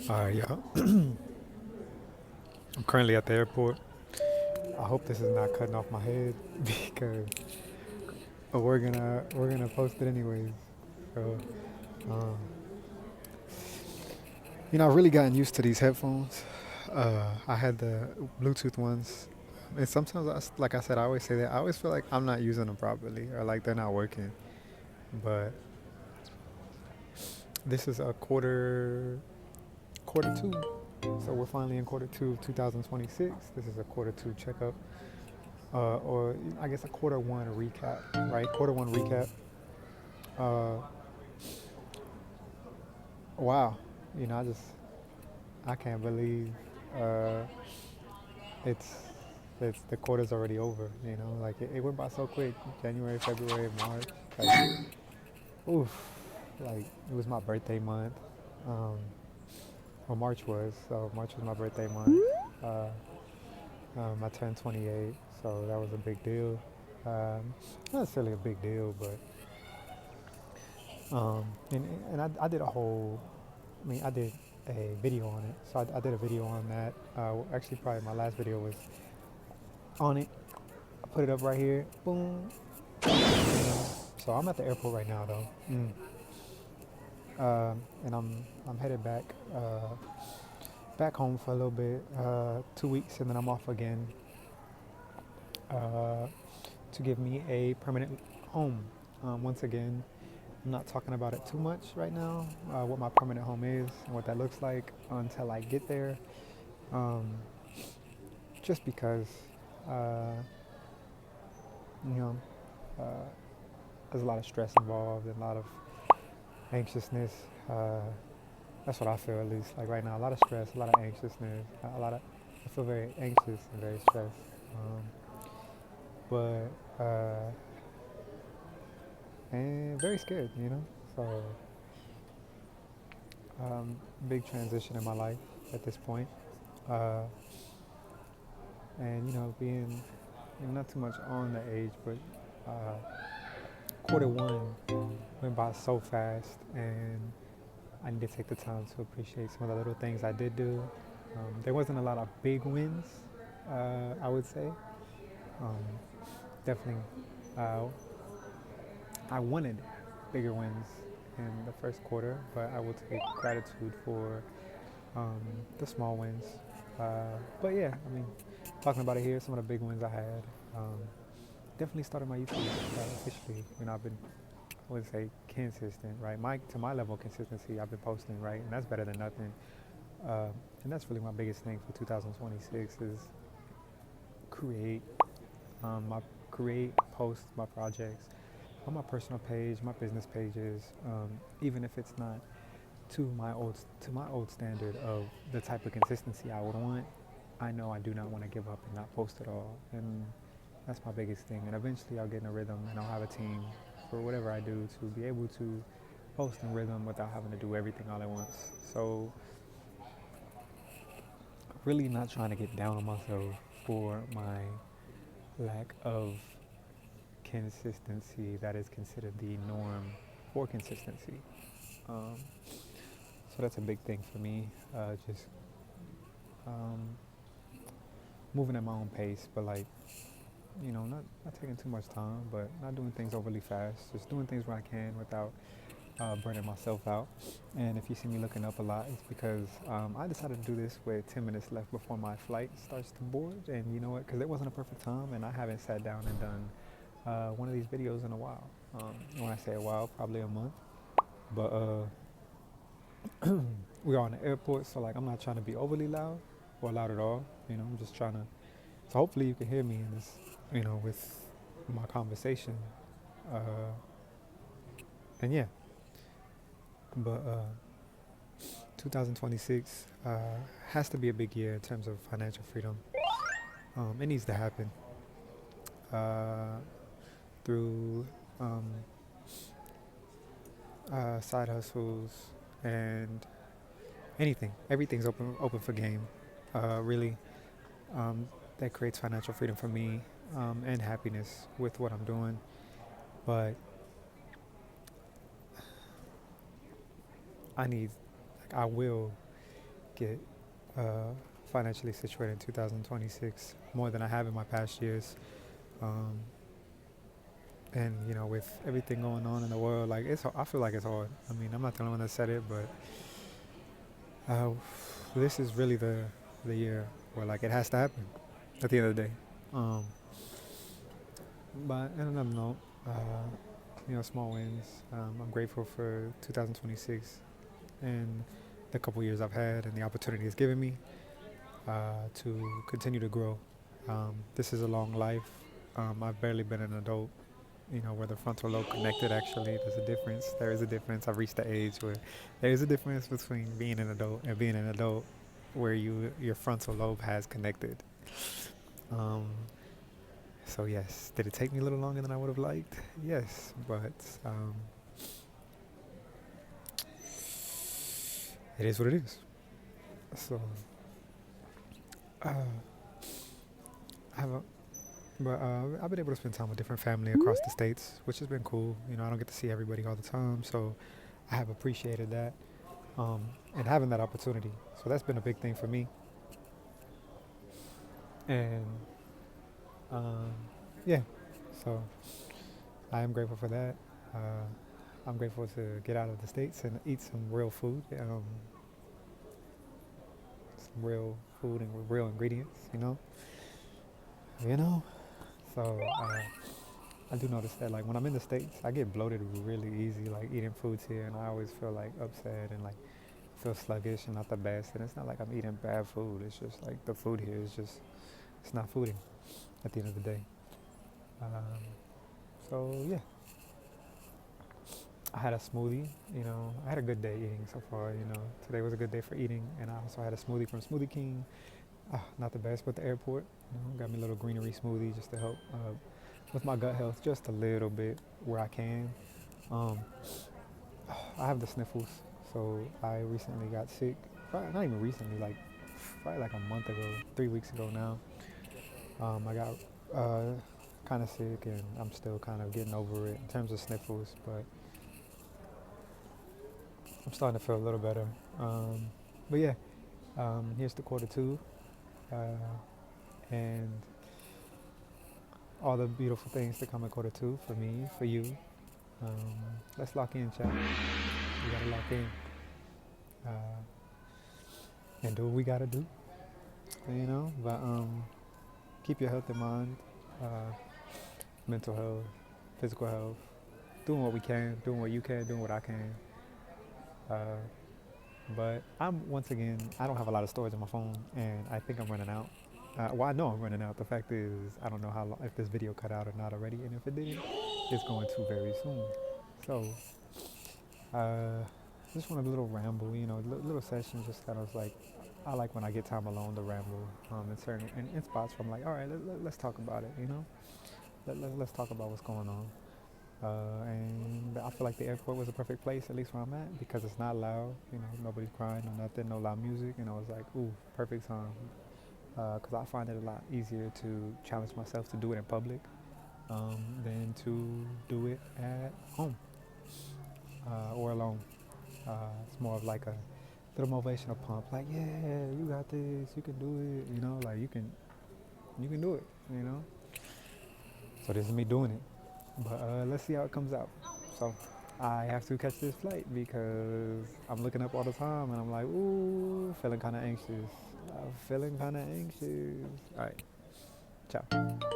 All right, y'all. I'm currently at the airport. I hope this is not cutting off my head because we're gonna post it anyways. So, um, I've really gotten used to these headphones. I had the Bluetooth ones, and sometimes, like I said, I always say that I always feel like I'm not using them properly or like they're not working. But this is a quarter two, so we're finally in quarter two of 2026. This is a quarter two checkup. Or I guess a quarter one recap, right? Quarter one recap. Uh, wow, I just I can't believe uh, it's it's the quarter's already over. Like it went by so quick. January, February, March. Like oof, like it was my birthday month. Um, well, March was so March was my birthday month. Uh, I turned 28, so that was a big deal. Not necessarily a big deal, but and I did a whole. I did a video on it. So I did a video on that. Actually, probably my last video was on it. I put it up right here. Boom. So I'm at the airport right now, though. And I'm headed back home for a little bit. 2 weeks, and then I'm off again uh, to give me a permanent home. Once again, I'm not talking about it too much right now. What my permanent home is and what that looks like until I get there. Um, just because uh, you know uh, there's a lot of stress involved and a lot of anxiousness. That's what I feel, at least. Like right now, a lot of stress, a lot of anxiousness, I feel very anxious and very stressed. But and very scared. So big transition in my life at this point. Uh, and being not too much on the age, but quarter one went by so fast, and I need to take the time to appreciate some of the little things I did do. There wasn't a lot of big wins, I would say. Um, Definitely, uh, I wanted bigger wins in the first quarter, but I will take gratitude for um, the small wins. But yeah, talking about it here, some of the big wins I had. Um, Definitely started my YouTube officially. I've been, I would say, consistent, right? To my level of consistency, I've been posting, right, and that's better than nothing. Uh, and that's really my biggest thing for 2026 is create, my create, post my projects on my personal page, my business pages, even if it's not to my old standard of the type of consistency I would want. I know I do not want to give up and not post at all, and that's my biggest thing. And eventually, I'll get in a rhythm, and I'll have a team for whatever I do to be able to post in rhythm without having to do everything all at once. So, really not trying to get down on myself for my lack of consistency that is considered the norm for consistency. Um, so that's a big thing for me. Just um, moving at my own pace, but like not taking too much time, but not doing things overly fast. Just doing things where I can without burning myself out. And if you see me looking up a lot, it's because I decided to do this with 10 minutes left before my flight starts to board. And you know what? Because it wasn't a perfect time, and I haven't sat down and done one of these videos in a while. When I say a while, probably a month. But we are in the airport, so like I'm not trying to be overly loud or loud at all. I'm just trying to. So hopefully you can hear me in this, with my conversation. Uh, and yeah, but 2026 has to be a big year in terms of financial freedom. It needs to happen uh, through um, side hustles and anything. Everything's open for game. Really, that creates financial freedom for me and happiness with what I'm doing. But I need, like, I will get financially situated in 2026 more than I have in my past years. Um, and with everything going on in the world, like I feel like it's hard. I mean, I'm not the only one that said it, but uh, this is really the year where like it has to happen at the end of the day. Um, but on another note, small wins. I'm grateful for 2026 and the couple years I've had and the opportunity it's given me to continue to grow. This is a long life. I've barely been an adult, where the frontal lobe connected actually. There's a difference. There is a difference. I've reached the age where there is a difference between being an adult and being an adult where your frontal lobe has connected. Um, so yes, did it take me a little longer than I would have liked? Yes, but it is what it is. So uh, I have a But I've been able to spend time with different family across the states, which has been cool. I don't get to see everybody all the time, so I have appreciated that and having that opportunity. So that's been a big thing for me. And um, yeah, so I am grateful for that. Uh, I'm grateful to get out of the states and eat some real food, some real food and with real ingredients. You know. So I do notice that like when I'm in the States, I get bloated really easy, like eating foods here, and I always feel like upset and like feel sluggish and not the best. And it's not like I'm eating bad food. It's just like the food here is just, it's not fooding at the end of the day. Um, so yeah, I had a smoothie. I had a good day eating so far. Today was a good day for eating, and I also had a smoothie from Smoothie King. Not the best, but the airport. Got me a little greenery smoothie just to help with my gut health just a little bit where I can. Um, I have the sniffles, so I recently got sick. Probably, not even recently, like probably like a month ago, 3 weeks ago now. I got kind of sick, and I'm still kind of getting over it in terms of sniffles, but I'm starting to feel a little better. But yeah, here's the quarter 2, and all the beautiful things to come in quarter 2 for me, for you. Let's lock in, chat. We gotta lock in uh, and do what we gotta do, But keep your health in mind, uh, mental health, physical health, doing what we can, doing what you can, doing what I can. Uh, but once again, I don't have a lot of storage on my phone, and I think I'm running out. Well, I know I'm running out. The fact is, I don't know how long, if this video cut out or not already, and if it didn't, it's going to very soon. So, just wanted a little ramble, little session, just kind of like, I like when I get time alone to ramble in certain in spots where I'm like, all right, let's talk about it, let's talk about what's going on. And I feel like the airport was a perfect place, at least where I'm at, because it's not loud, nobody's crying or nothing, no loud music, and I was like, ooh, perfect time. Because I find it a lot easier to challenge myself to do it in public than to do it at home or alone. It's more of like a little motivational pump, like, yeah, you got this, you can do it, like you can do it. So this is me doing it, but let's see how it comes out. So I have to catch this flight because I'm looking up all the time and I'm like, ooh, feeling kind of anxious. I'm feeling kind of anxious. All right, ciao.